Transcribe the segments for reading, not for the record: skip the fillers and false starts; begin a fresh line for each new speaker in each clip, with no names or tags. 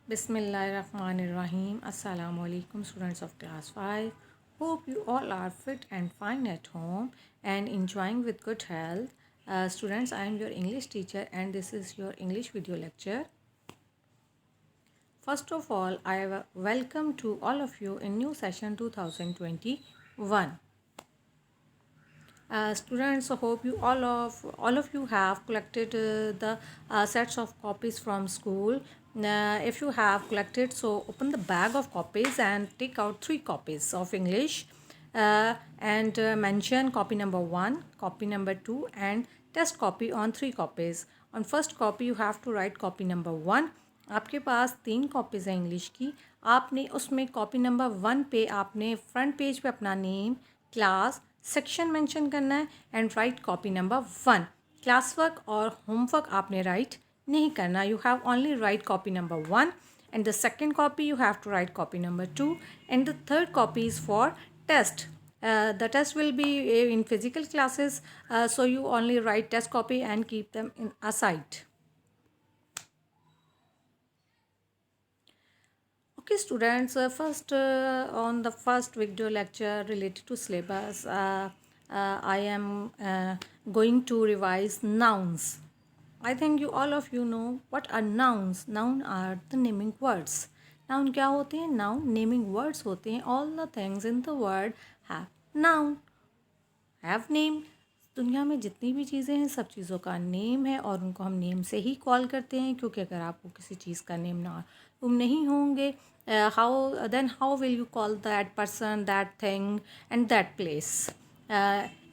Bismillahirrahmanirrahim. Assalamu alaikum, students of class 5. Hope you all are fit and fine at home and enjoying with good health. Students, I am your English teacher and this is your English video lecture. First of all, I welcome to all of you in new session 2021. Students, hope you all of you have collected the sets of copies from school. If you have collected, so open the bag of copies and take out 3 copies of English and mention copy number 1, copy number 2 and test copy on 3 copies. On first copy you have to write copy number 1. आपके पास 3 copies हैं English की. आपने उसमें copy number 1 पे आपने front page पे अपना name, class, section mention करना है and write copy number 1. Class work और होमवर्क आपने राइट नहीं करना. You have only write copy number 1 and the second copy you have to write copy number 2 and the third copy is for test. The test will be in physical classes, so you only write test copy and keep them in aside. Okay students, first on the first video lecture related to syllabus, I am going to revise nouns. I think you all of you know what are nouns. Noun are the naming words. Noun क्या होते हैं? Noun naming words होते हैं. All the things in the word have noun, have name. दुनिया में जितनी भी चीज़ें हैं सब चीज़ों का नेम है और उनको हम नेम से ही कॉल करते हैं, क्योंकि अगर आपको किसी चीज़ का नेम ना तुम नहीं होंगे, how will you call that person, that thing and that place?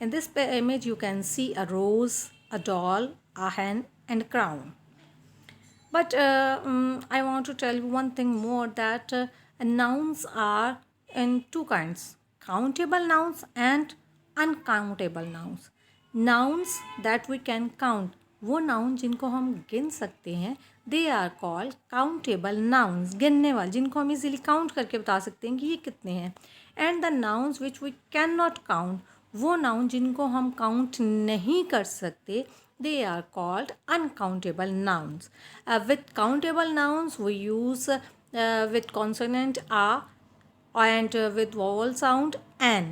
In this image you can see a rose, a doll, a hen and a crown. But I want to tell you one thing more, that nouns are in two kinds: countable nouns and uncountable nouns. Nouns that we can count, वो noun जिनको हम गिन सकते हैं, they are called countable nouns. गिनने वाले, जिनको हम इजीली काउंट करके बता सकते हैं कि ये कितने हैं. And the nouns which we can not count, वो नाउन जिनको हम काउंट नहीं कर सकते, they are called uncountable nouns. With countable nouns we use with consonant a and with vowel sound n.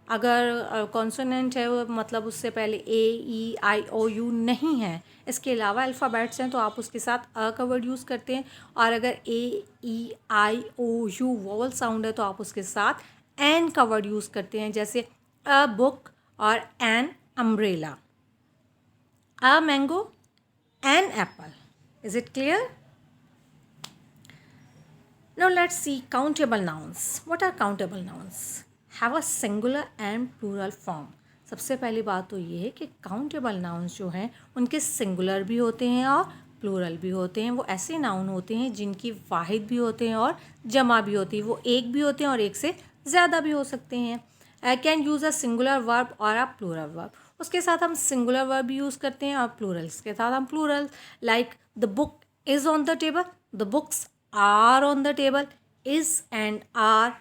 अगर कॉन्सोनेंट है वो मतलब उससे पहले ए, ई, आई, ओ, यू नहीं है, इसके अलावा अल्फ़ाबेट्स हैं, तो आप उसके साथ अ का वर्ड यूज़ करते हैं. और अगर ए, ई, आई, ओ, यू वोवल साउंड है तो आप उसके साथ एन का वर्ड यूज़ करते हैं, जैसे अ बुक और an umbrella. A mango, an apple. Is it clear? Now let's see countable nouns. What are countable nouns? Have a singular and plural form. सबसे पहली बात तो ये है कि काउंटेबल नाउन्स जो हैं उनके सिंगुलर भी होते हैं और प्लूरल भी होते हैं. वो ऐसे नाउन होते हैं जिनकी वाहिद भी होते हैं और जमा भी होती है. वो एक भी होते हैं और एक से ज़्यादा भी हो सकते हैं. I can use a singular verb और अ प्लूरल वर्ब. उसके साथ हम सिंगुलर वर्ब भी यूज़ करते हैं और प्लूरल्स के साथ हम plural, like the book is on the table, the books are on the table. Is and are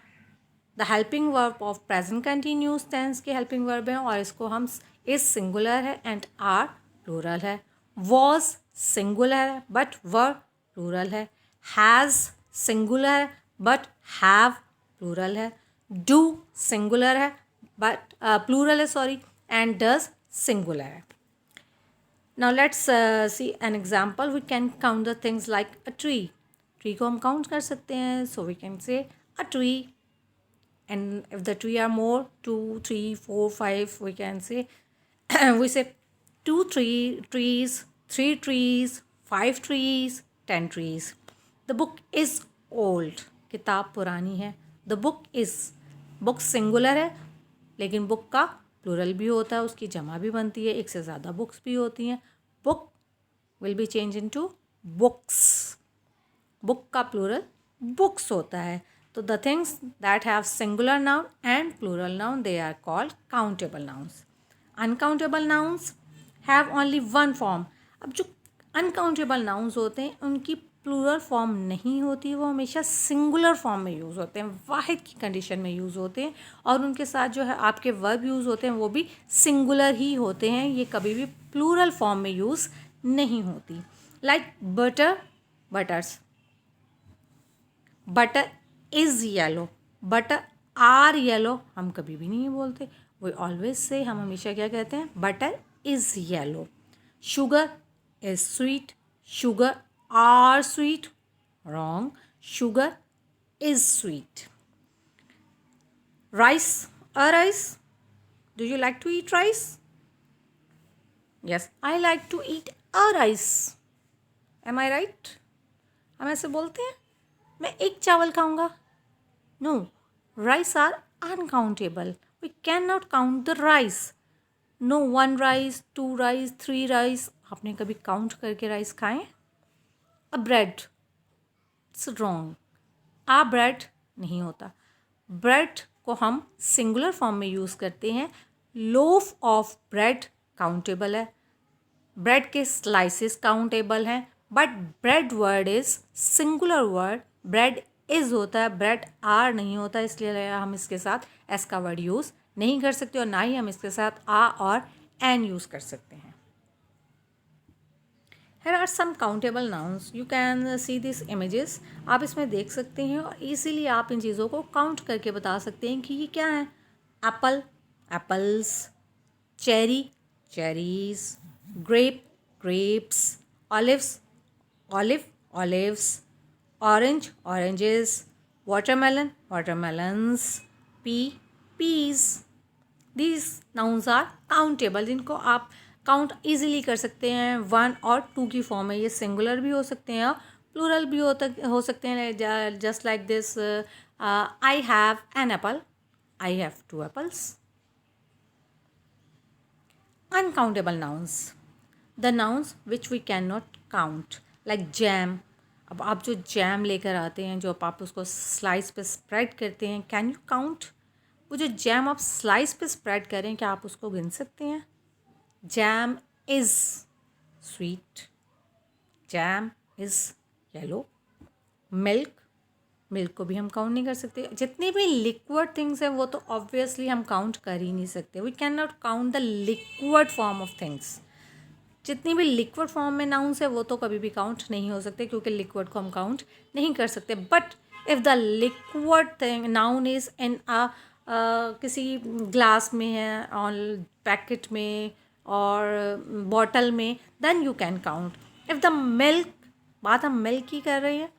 the helping verb of present continuous tense के हेल्पिंग वर्ब हैं और इसको हम इज़ सिंगुलर है एंड आर प्लूरल है. Was singular है but were plural है. Has singular है बट हैव प्लूरल है. डू सिंगुलर है बट प्लूरल है sorry, and does singular. Now let's see an example. We can count the things like a tree. Tree को हम count कर सकते हैं, so we can say a tree. And if the tree are more, 2, 3, 4, 5, we can say we say 2 trees, 3 trees, 5 trees, 10 trees. The book is old. किताब पुरानी है. The book is, book singular है लेकिन book का plural भी होता है, उसकी जमा भी बनती है, एक से ज़्यादा बुक्स भी होती हैं. Book will be change into books. Book का प्लूरल बुक्स होता है. तो the things that have singular noun and plural noun, they are called countable nouns. Uncountable nouns have only one form. अब जो अनकाउंटेबल नाउन्स होते हैं उनकी plural form नहीं होती, वो हमेशा सिंगुलर फॉर्म में यूज़ होते हैं, वाहिद की कंडीशन में यूज़ होते हैं. और उनके साथ जो है आपके वर्ब यूज़ होते हैं वो भी सिंगुलर ही होते हैं, ये कभी भी प्लूरल फॉर्म में यूज़ नहीं होती. Like butter, butters. Butter is yellow, butter are yellow हम कभी भी नहीं बोलते, वी ऑलवेज से, हम हमेशा क्या कहते हैं, butter is yellow. Sugar is sweet, sugar are sweet, wrong, sugar is sweet. Rice, a rice, do you like to eat rice? Yes, I like to eat a rice. Am I right? हम ऐसे बोलते हैं, मैं एक चावल खाऊंगा। No, rice are uncountable. We cannot count the rice. No one rice, two rice, three rice. आपने कभी काउंट करके राइस खाएं? A bread. It's wrong. A bread नहीं होता। ब्रेड को हम सिंगुलर फॉर्म में यूज़ करते हैं। लोफ ऑफ ब्रेड काउंटेबल है, ब्रेड के स्लाइसेस काउंटेबल हैं, but bread word is singular word. Bread is होता है, ब्रेड आर नहीं होता, इसलिए हम इसके साथ एस का वर्ड यूज़ नहीं कर सकते और ना ही हम इसके साथ आ और एन यूज़ कर सकते हैं। Here are some countable nouns. You can see these images. आप इसमें देख सकते हैं और इजीली आप इन चीज़ों को काउंट करके बता सकते हैं कि ये क्या है। Apple, apples, cherry, cherries, grape, grapes, olives, olive, olives, orange, oranges, watermelon, watermelons, pea, peas. These nouns are countable, जिनको आप काउंट ईजिली कर सकते हैं। 1 और 2 की फॉर्म में ये सिंगुलर भी हो सकते हैं और प्लूरल भी हो सकते हैं। Just like this, I have an apple, I have 2 apples. Uncountable nouns, the nouns which we can not count, like jam. अब आप जो जैम लेकर आते हैं, जो आप उसको स्लाइस पे स्प्रेड करते हैं, कैन यू काउंट? वो जो जैम आप स्लाइस पे स्प्रेड करें, क्या आप उसको गिन सकते हैं? Jam is sweet, jam is yellow. Milk, milk को भी हम काउंट नहीं कर सकते। जितनी भी लिक्विड थिंग्स हैं वो तो ऑब्वियसली हम काउंट कर ही नहीं सकते। We can not count the liquid form of things. जितनी भी लिक्विड फॉर्म में नाउन्स है वो तो कभी भी काउंट नहीं हो सकते, क्योंकि लिक्विड को हम काउंट नहीं कर सकते। But if the liquid thing noun is in a किसी ग्लास में है, और पैकेट में और बॉटल में, then you can count. If the milk, बात हम मिल्क की कर रहे हैं,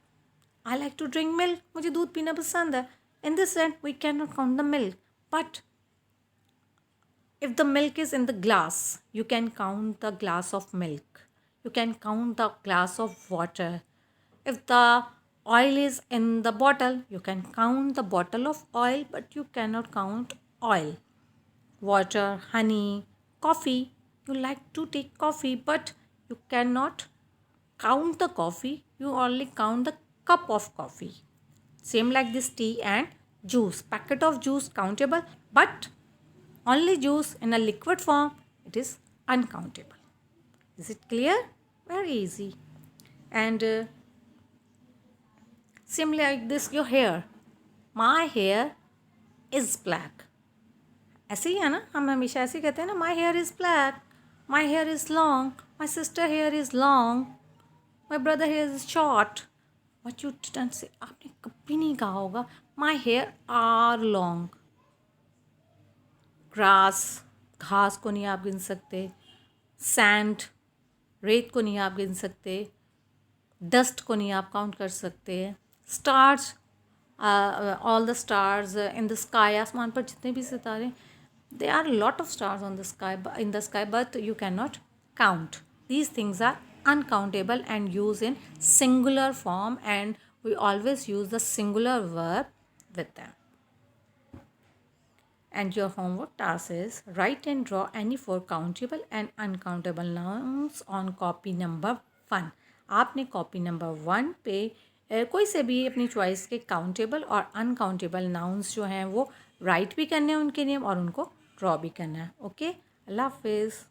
I like to drink milk, मुझे दूध पीना पसंद है, in this sense we can not count the milk. But if the milk is in the glass, you can count the glass of milk. You can count the glass of water. If the oil is in the bottle, you can count the bottle of oil, but you cannot count oil. Water, honey, coffee. You like to take coffee, but you cannot count the coffee. You only count the cup of coffee. Same like this tea and juice. Packet of juice countable, but only juice in a liquid form, it is uncountable. Is it clear? Very easy. And similar like this, your hair. My hair is black. ऐसे ही है ना, हम हमेशा ऐसे ही कहते हैं ना, my hair is black, my hair is long, my sister hair is long, my brother hair is short. What you didn't say, आपने कभी नहीं कहा होगा my hair are long. Grass, घास को नहीं आप गिन सकते। सैंड, रेत को नहीं आप गिन सकते। डस्ट को नहीं आप काउंट कर सकते। Stars, all the stars in the sky, आसमान पर जितने भी सितारे, they are lot of stars on the sky, in the sky, but you can not count. These things are uncountable and used in singular form, and we always use the singular verb with them. And your homework task is write and draw any 4 countable and uncountable nouns on copy number 1. आपने copy number 1 पे कोई से भी अपनी choice के countable और uncountable nouns जो हैं वो राइट भी करने हैं, उनके नेम, और उनको ड्रॉ भी करना है। ओके, अल्लाह हाफिज़।